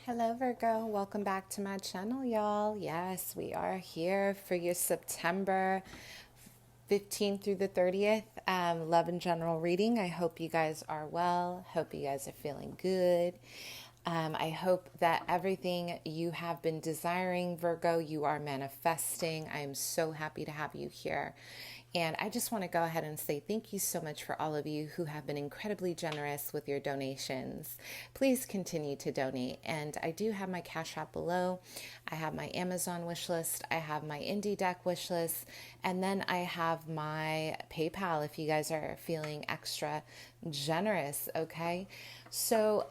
Hello, Virgo. Welcome back to my channel, y'all. Yes, we are here for your September 15th through the 30th love and general reading. I hope you guys are well. Hope you guys are feeling good. I hope that everything you have been desiring, Virgo, you are manifesting. I am so happy to have you here. And I just want to go ahead and say thank you so much for all of you who have been incredibly generous with your donations. Please continue to donate. And I do have my Cash App below. I have my Amazon wish list. I have my Indie Deck wish list. And then I have my PayPal if you guys are feeling extra generous, okay? So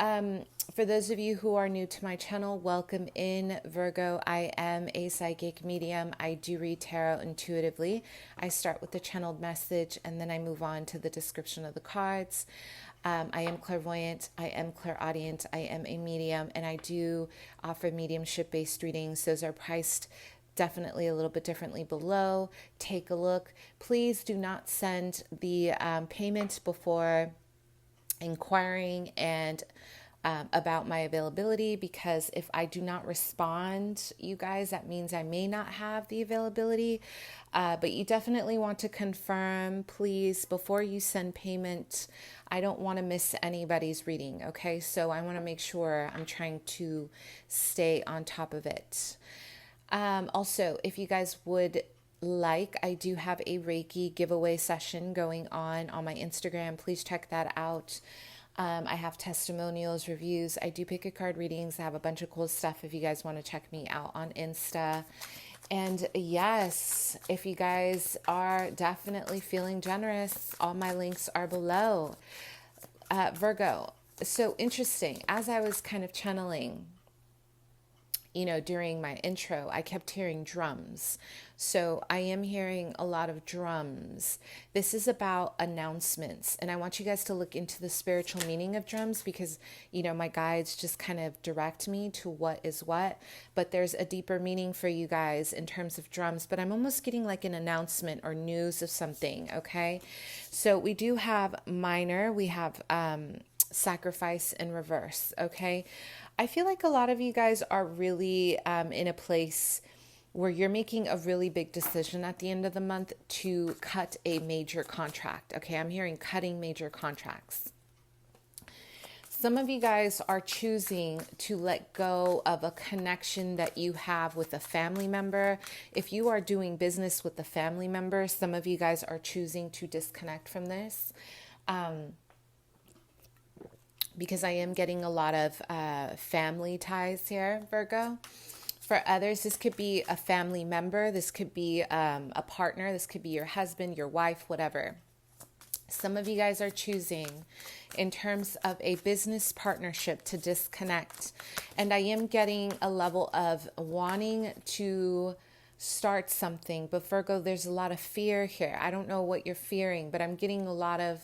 for those of you who are new to my channel, welcome in, Virgo. I am a psychic medium. I do read tarot intuitively. I start with the channeled message and then I move on to the description of the cards. I am clairvoyant, I am clairaudient, I am a medium, and I do offer mediumship-based readings. Those are priced definitely a little bit differently below. Take a look. Please do not send the payment before inquiring and about my availability, because if I do not respond, you guys, that means I may not have the availability. But you definitely want to confirm, please, before you send payment. I don't want to miss anybody's reading, okay? So I want to make sure I'm trying to stay on top of it. Also, if you guys would I do have a Reiki giveaway session going on my Instagram. Please check that out. I have testimonials, reviews. I do pick a card readings. I have a bunch of cool stuff if you guys want to check me out on Insta. And yes, if you guys are definitely feeling generous, all my links are below. Virgo, so interesting. As I was kind of channeling, during my intro, I kept hearing drums. So I am hearing a lot of drums. This is about announcements. And I want you guys to look into the spiritual meaning of drums because, my guides just kind of direct me to what is what. But there's a deeper meaning for you guys in terms of drums. But I'm almost getting like an announcement or news of something, okay? So we do have minor. We have sacrifice in reverse, okay? I feel like a lot of you guys are really in a place where you're making a really big decision at the end of the month to cut a major contract. Okay, I'm hearing cutting major contracts. Some of you guys are choosing to let go of a connection that you have with a family member. If you are doing business with a family member, some of you guys are choosing to disconnect from this. Because I am getting a lot of family ties here, Virgo. For others, this could be a family member. This could be a partner. This could be your husband, your wife, whatever. Some of you guys are choosing in terms of a business partnership to disconnect. And I am getting a level of wanting to start something. But Virgo, there's a lot of fear here. I don't know what you're fearing, but I'm getting a lot of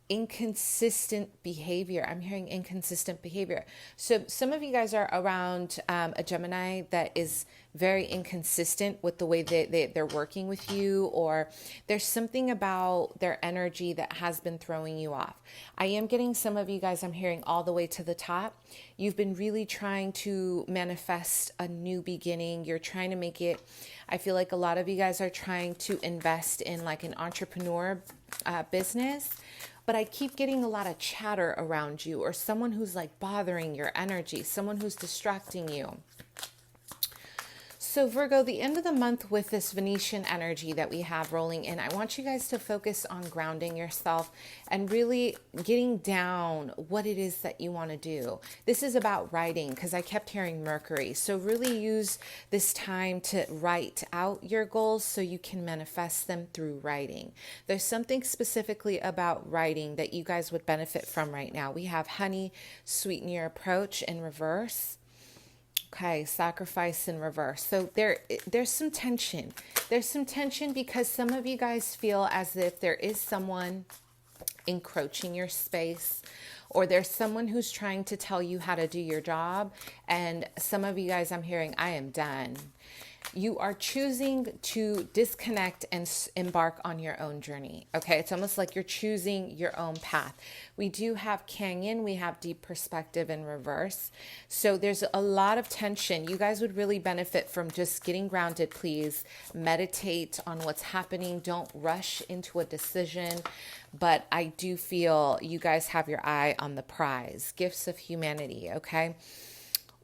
inconsistent behavior. I'm hearing inconsistent behavior. So some of you guys are around a Gemini that is very inconsistent with the way they're working with you, or there's something about their energy that has been throwing you off. I am getting some of you guys, I'm hearing all the way to the top. You've been really trying to manifest a new beginning. You're trying to make it, I feel like a lot of you guys are trying to invest in like an entrepreneur business. But I keep getting a lot of chatter around you, or someone who's like bothering your energy, someone who's distracting you. So Virgo, the end of the month with this Venetian energy that we have rolling in, I want you guys to focus on grounding yourself and really getting down what it is that you want to do. This is about writing because I kept hearing Mercury. So really use this time to write out your goals so you can manifest them through writing. There's something specifically about writing that you guys would benefit from right now. We have honey, sweeten your approach in reverse. Okay, sacrifice in reverse. So there's some tension. There's some tension because some of you guys feel as if there is someone encroaching your space, or there's someone who's trying to tell you how to do your job. And some of you guys, I'm hearing, I am done. You are choosing to disconnect and embark on your own journey. Okay, it's almost like you're choosing your own path. We do have canyon, we have deep perspective in reverse. So there's a lot of tension. You guys would really benefit from just getting grounded, please. Meditate on what's happening. Don't rush into a decision. But I do feel you guys have your eye on the prize. Gifts of humanity, okay?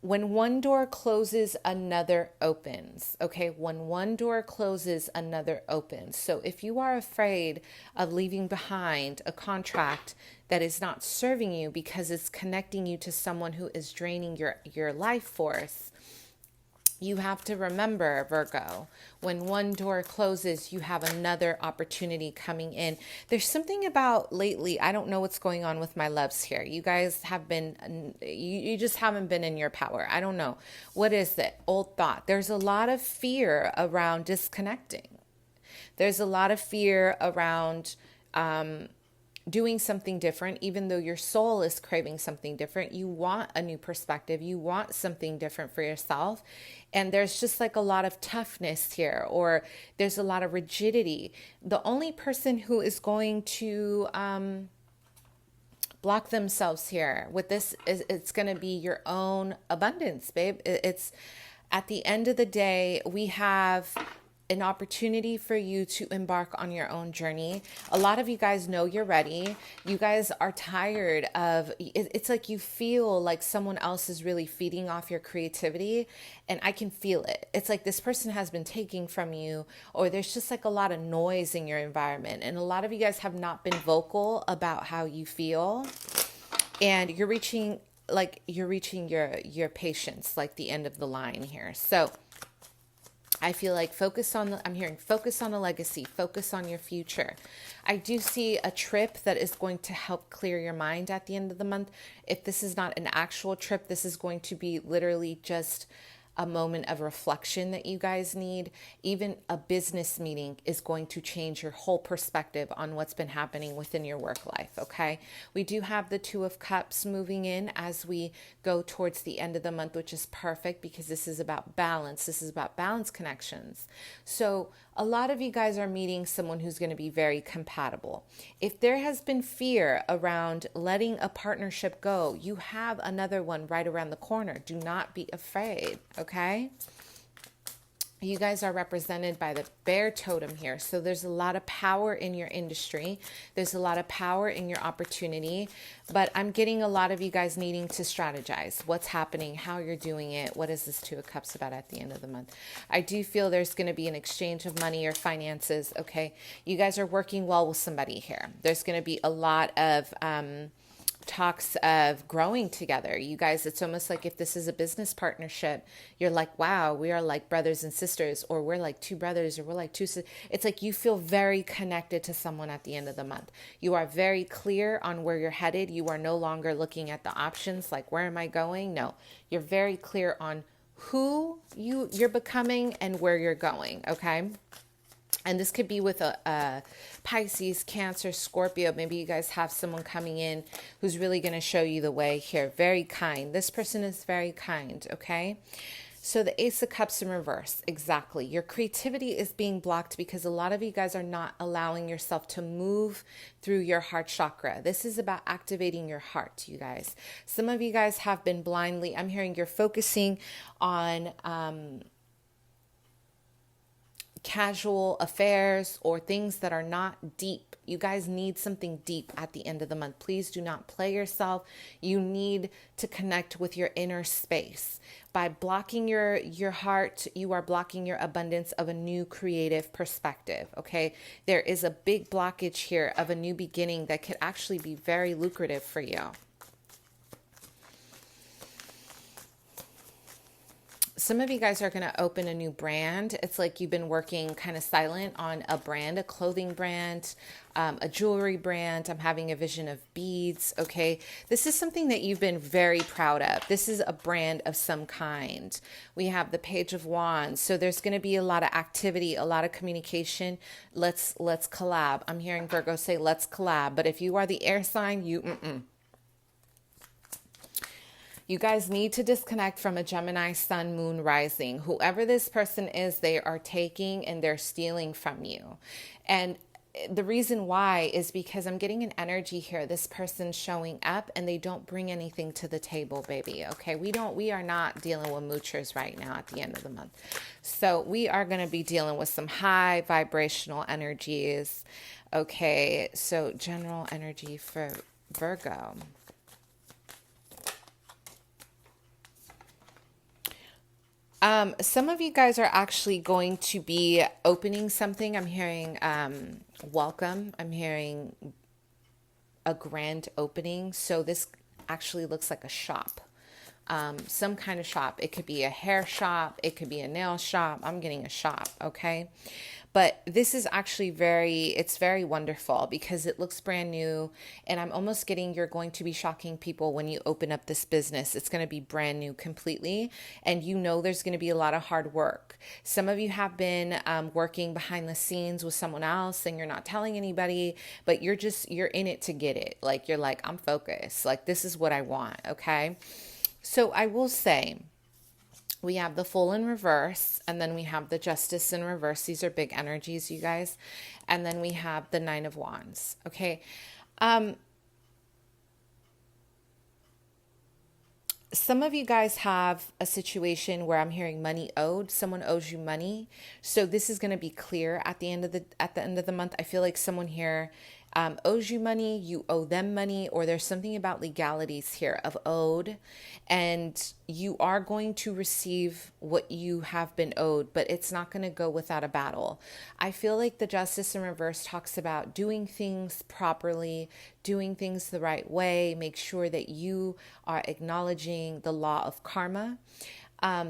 When one door closes, another opens. Okay, when one door closes, another opens. So if you are afraid of leaving behind a contract that is not serving you because it's connecting you to someone who is draining your life force, you have to remember, Virgo, when one door closes, you have another opportunity coming in. There's something about lately, I don't know what's going on with my loves here. You guys have been, you just haven't been in your power. I don't know. What is it? Old thought. There's a lot of fear around disconnecting. There's a lot of fear around doing something different, even though your soul is craving something different. You want a new perspective. You want something different for yourself. And there's just like a lot of toughness here, or there's a lot of rigidity. The only person who is going to block themselves here with this is it's going to be your own abundance, babe. It's at the end of the day, we have an opportunity for you to embark on your own journey. A lot of you guys know you're ready. You guys are tired of, it's like you feel like someone else is really feeding off your creativity, and I can feel it. It's like this person has been taking from you, or there's just like a lot of noise in your environment. And a lot of you guys have not been vocal about how you feel, and you're reaching your patience, like the end of the line here. So I feel like I'm hearing focus on the legacy, focus on your future. I do see a trip that is going to help clear your mind at the end of the month. If this is not an actual trip, this is going to be literally just a moment of reflection that you guys need. Even a business meeting is going to change your whole perspective on what's been happening within your work life, okay? We do have the Two of Cups moving in as we go towards the end of the month, which is perfect because this is about balance. This is about balance connections. So a lot of you guys are meeting someone who's going to be very compatible. If there has been fear around letting a partnership go, you have another one right around the corner. Do not be afraid, okay? You guys are represented by the bear totem here. So there's a lot of power in your industry. There's a lot of power in your opportunity. But I'm getting a lot of you guys needing to strategize. What's happening, how you're doing it. What is this Two of Cups about at the end of the month? I do feel there's going to be an exchange of money or finances, okay? You guys are working well with somebody here. There's going to be a lot of talks of growing together. You guys, it's almost like if this is a business partnership, you're like, wow, we are like brothers and sisters, or we're like two brothers, or we're like two sisters. It's like you feel very connected to someone at the end of the month. You are very clear on where you're headed. You are no longer looking at the options like, where am I going? No, you're very clear on who you're becoming and where you're going, okay? And this could be with a Pisces, Cancer, Scorpio. Maybe you guys have someone coming in who's really going to show you the way here. Very kind. This person is very kind, okay? So the Ace of Cups in reverse, exactly. Your creativity is being blocked because a lot of you guys are not allowing yourself to move through your heart chakra. This is about activating your heart, you guys. Some of you guys have been blindly, I'm hearing you're focusing on casual affairs or things that are not deep. You guys need something deep at the end of the month. Please do not play yourself. You need to connect with your inner space. By blocking your heart, you are blocking your abundance of a new creative perspective, okay? There is a big blockage here of a new beginning that could actually be very lucrative for you. Some of you guys are going to open a new brand. It's like you've been working kind of silent on a brand, a clothing brand, a jewelry brand. I'm having a vision of beads, okay? This is something that you've been very proud of. This is a brand of some kind. We have the Page of Wands. So there's going to be a lot of activity, a lot of communication. Let's collab. I'm hearing Virgo say, let's collab. But if you are the air sign, You guys need to disconnect from a Gemini sun, moon, rising. Whoever this person is, they are taking and they're stealing from you. And the reason why is because I'm getting an energy here. This person's showing up and they don't bring anything to the table, baby. Okay. We are not dealing with moochers right now at the end of the month. So we are going to be dealing with some high vibrational energies. Okay. So general energy for Virgo. Some of you guys are actually going to be opening something. I'm hearing welcome. I'm hearing a grand opening. So this actually looks like a shop, some kind of shop. It could be a hair shop. It could be a nail shop. I'm getting a shop. Okay. But this is actually it's very wonderful because it looks brand new. And I'm almost getting, you're going to be shocking people when you open up this business. It's going to be brand new completely. And you know there's going to be a lot of hard work. Some of you have been working behind the scenes with someone else and you're not telling anybody, but you're in it to get it. Like, you're like, I'm focused. Like, this is what I want. Okay. So I will say, we have the Fool in reverse, and then we have the Justice in reverse. These are big energies, you guys. And then we have the Nine of Wands. Okay. Some of you guys have a situation where I'm hearing money owed. Someone owes you money. So this is going to be clear at the end of the month. I feel like someone here owes you money, you owe them money, or there's something about legalities here of owed, and you are going to receive what you have been owed, but it's not going to go without a battle. I feel like the Justice in reverse talks about doing things properly, doing things the right way, make sure that you are acknowledging the law of karma.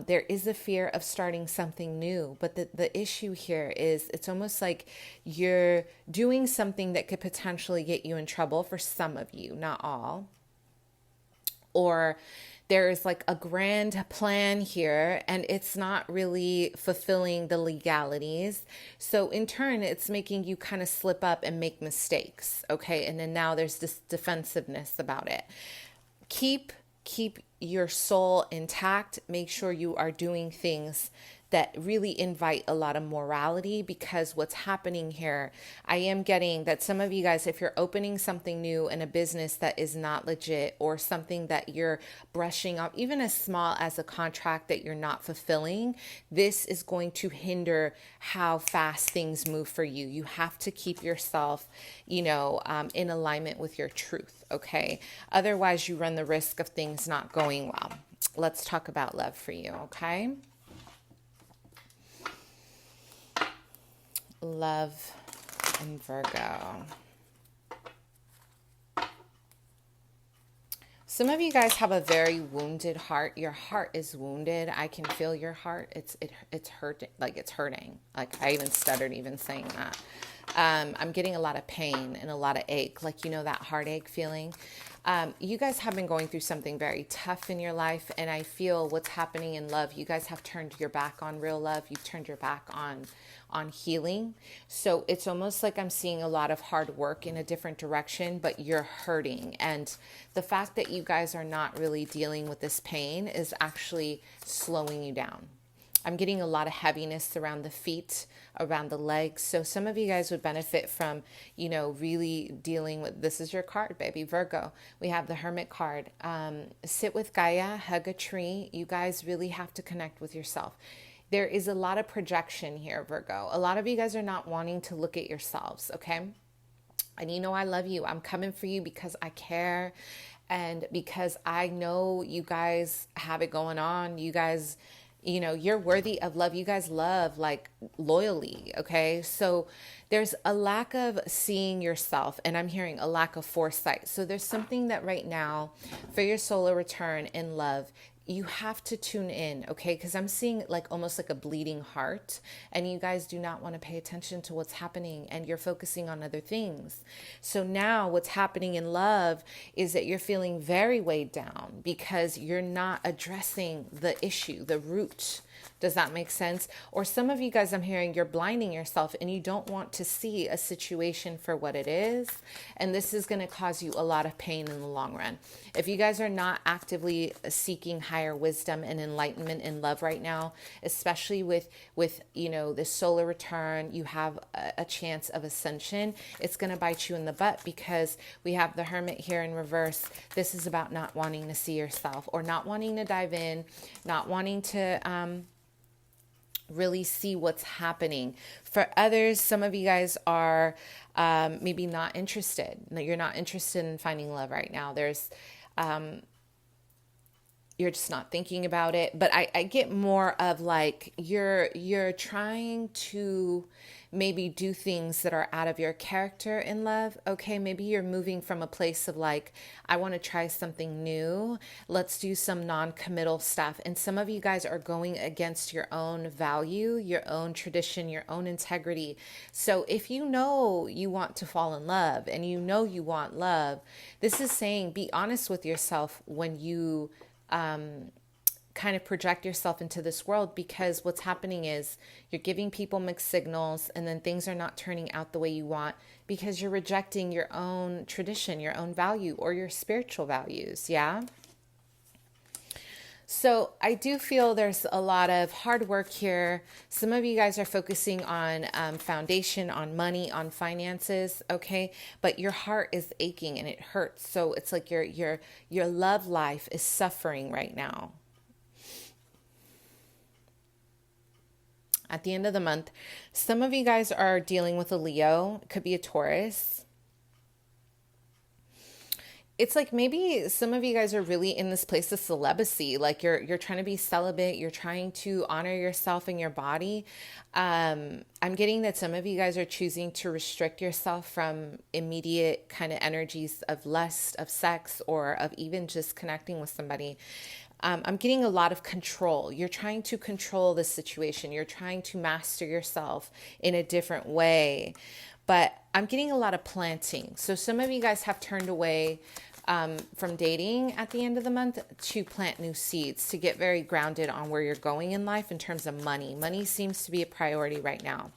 There is a fear of starting something new, but the issue here is it's almost like you're doing something that could potentially get you in trouble for some of you, not all. Or there's like a grand plan here and it's not really fulfilling the legalities. So in turn, it's making you kind of slip up and make mistakes. Okay. And then now there's this defensiveness about it. Keep your soul intact. Make sure you are doing things that really invite a lot of morality, because what's happening here, I am getting that some of you guys, if you're opening something new in a business that is not legit, or something that you're brushing off, even as small as a contract that you're not fulfilling, this is going to hinder how fast things move for you. You have to keep yourself, in alignment with your truth. Okay. Otherwise you run the risk of things not going well. Let's talk about love for you. Okay. Love and Virgo. Some of you guys have a very wounded heart. Your heart is wounded. I can feel your heart. It's hurting. Like, it's hurting. Like, I even stuttered even saying that. I'm getting a lot of pain and a lot of ache. Like, that heartache feeling. You guys have been going through something very tough in your life. And I feel what's happening in love. You guys have turned your back on real love. You've turned your back on healing. So it's almost like I'm seeing a lot of hard work in a different direction, but you're hurting. And the fact that you guys are not really dealing with this pain is actually slowing you down. I'm getting a lot of heaviness around the feet, around the legs. So some of you guys would benefit from, really dealing with, this is your card, baby, Virgo. We have the Hermit card. Sit with Gaia, hug a tree. You guys really have to connect with yourself. There is a lot of projection here, Virgo. A lot of you guys are not wanting to look at yourselves, okay? And I love you. I'm coming for you because I care and because I know you guys have it going on. You guys, you're worthy of love. You guys love like loyally, okay? So there's a lack of seeing yourself, and I'm hearing a lack of foresight. So there's something that right now for your solar return in love, you have to tune in, okay? Because I'm seeing like almost like a bleeding heart, and you guys do not want to pay attention to what's happening, and you're focusing on other things. So now what's happening in love is that you're feeling very weighed down because you're not addressing the issue, the root. Does that make sense? Or some of you guys, I'm hearing you're blinding yourself and you don't want to see a situation for what it is. And this is going to cause you a lot of pain in the long run. If you guys are not actively seeking higher wisdom and enlightenment in love right now, especially with this solar return, you have a chance of ascension. It's going to bite you in the butt because we have the Hermit here in reverse. This is about not wanting to see yourself, or not wanting to dive in, not wanting to really see what's happening. For others, some of you guys are maybe not interested. You're not interested in finding love right now. You're just not thinking about it. But I get more of like you're trying to maybe do things that are out of your character in love. Okay, maybe you're moving from a place of like, I want to try something new. Let's do some non-committal stuff. And some of you guys are going against your own value, your own tradition, your own integrity. So if you know you want to fall in love and you know you want love, this is saying be honest with yourself when you kind of project yourself into this world, because what's happening is you're giving people mixed signals, and then things are not turning out the way you want because you're rejecting your own tradition, your own value, or your spiritual values. Yeah. So I do feel there's a lot of hard work here. Some of you guys are focusing on foundation, on money, on finances, okay? But your heart is aching and it hurts. So it's like your love life is suffering right now. At the end of the month, some of you guys are dealing with a Leo. It could be a Taurus. It's like maybe some of you guys are really in this place of celibacy. Like you're trying to be celibate. You're trying to honor yourself and your body. I'm getting that some of you guys are choosing to restrict yourself from immediate kind of energies of lust, of sex, or of even just connecting with somebody. I'm getting a lot of control. You're trying to control the situation. You're trying to master yourself in a different way. But I'm getting a lot of planting. So some of you guys have turned away from dating at the end of the month to plant new seeds, to get very grounded on where you're going in life in terms of money. Money seems to be a priority right now.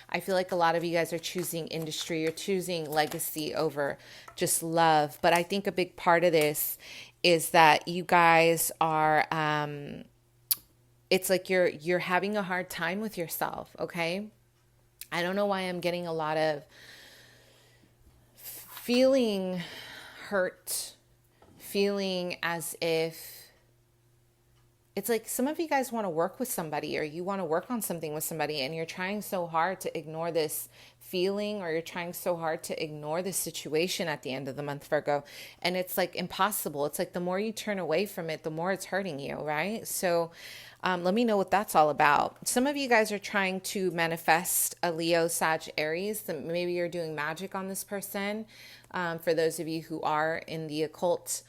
I feel like a lot of you guys are choosing industry, you're choosing legacy over just love. But I think a big part of this is that you guys are, it's like you're having a hard time with yourself, okay? I don't know why I'm getting a lot of feeling hurt, feeling as if it's like some of you guys want to work with somebody, or you want to work on something with somebody, and you're trying so hard to ignore this feeling, or you're trying so hard to ignore this situation at the end of the month, Virgo. And it's like impossible. It's like the more you turn away from it, the more it's hurting you, right? So let me know what that's all about. Some of you guys are trying to manifest a Leo, Sag, Aries. Maybe you're doing magic on this person. For those of you who are in the occult,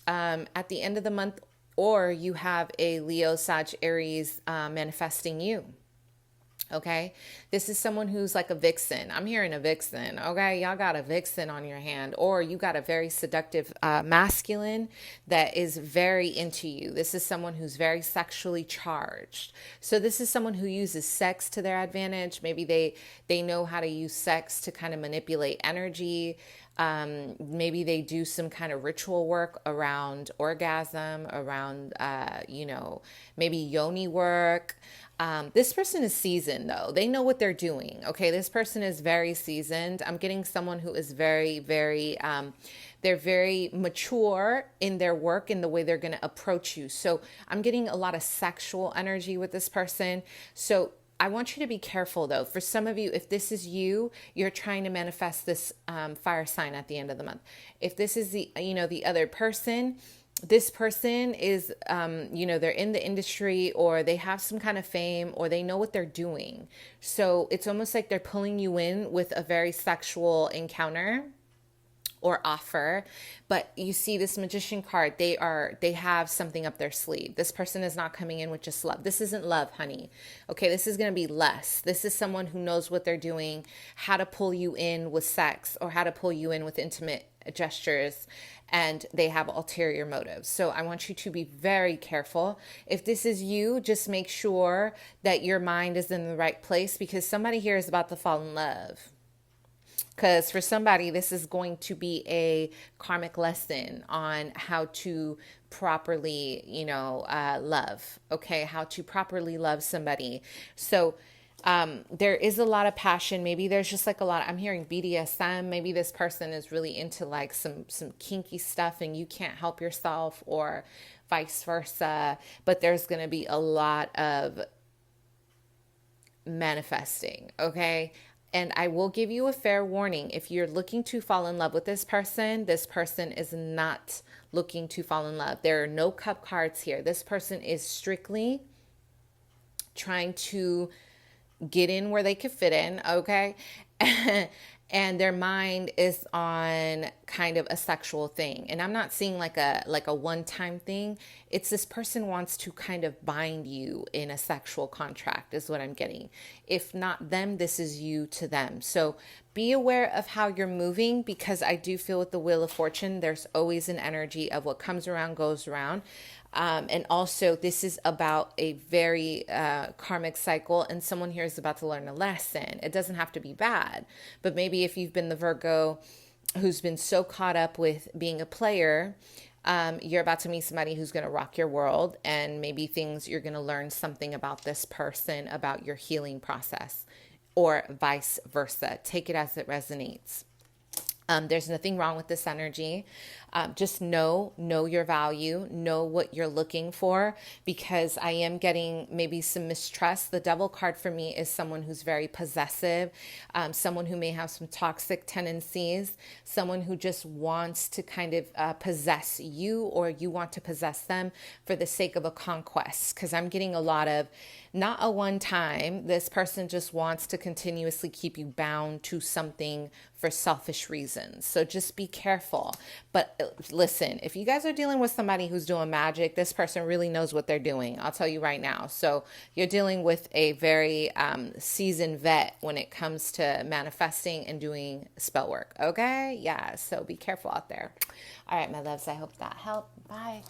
at the end of the month, or you have a Leo, Sag, Aries manifesting you. Okay, this is someone who's like a vixen. I'm hearing a vixen. Okay, y'all got a vixen on your hand, or you got a very seductive masculine that is very into you. This is someone who's very sexually charged. So this is someone who uses sex to their advantage. Maybe they know how to use sex to kind of manipulate energy. Maybe they do some kind of ritual work around orgasm, around, maybe yoni work. This person is seasoned though. They know what they're doing. Okay. This person is very seasoned. I'm getting someone who is very, very, they're very mature in their work and the way they're going to approach you. So I'm getting a lot of sexual energy with this person. So I want you to be careful though. For some of you, if this is you, you're trying to manifest this fire sign at the end of the month. If this is the other person, this person is, they're in the industry, or they have some kind of fame, or they know what they're doing. So it's almost like they're pulling you in with a very sexual encounter, or offer. But you see this Magician card, they have something up their sleeve. This person is not coming in with just love. This isn't love, honey. Okay, this is going to be less. This is someone who knows what they're doing, how to pull you in with sex or how to pull you in with intimate gestures, and they have ulterior motives. So I want you to be very careful. If this is you, just make sure that your mind is in the right place, because somebody here is about to fall in love. Because for somebody, this is going to be a karmic lesson on how to properly, love. Okay, how to properly love somebody. So there is a lot of passion. Maybe there's just like a lot. I'm hearing BDSM. Maybe this person is really into like some kinky stuff and you can't help yourself, or vice versa. But there's going to be a lot of manifesting. Okay. And I will give you a fair warning. If you're looking to fall in love with this person is not looking to fall in love. There are no cup cards here. This person is strictly trying to get in where they could fit in, okay? And their mind is on kind of a sexual thing. And I'm not seeing like a one-time thing. It's this person wants to kind of bind you in a sexual contract is what I'm getting. If not them, this is you to them. So be aware of how you're moving, because I do feel with the Wheel of Fortune, there's always an energy of what comes around goes around. And also this is about a very karmic cycle, and someone here is about to learn a lesson. It doesn't have to be bad, but maybe if you've been the Virgo who's been so caught up with being a player, you're about to meet somebody who's going to rock your world, and maybe you're going to learn something about this person, about your healing process, or vice versa. Take it as it resonates. There's nothing wrong with this energy. Just know your value, know what you're looking for, because I am getting maybe some mistrust. The Devil card for me is someone who's very possessive, someone who may have some toxic tendencies, someone who just wants to kind of possess you, or you want to possess them for the sake of a conquest. Because I'm getting a lot of, not a one time, this person just wants to continuously keep you bound to something for selfish reasons. So just be careful. But listen, if you guys are dealing with somebody who's doing magic, this person really knows what they're doing. I'll tell you right now. So you're dealing with a very seasoned vet when it comes to manifesting and doing spell work. Okay? Yeah. So be careful out there. All right, my loves. I hope that helped. Bye.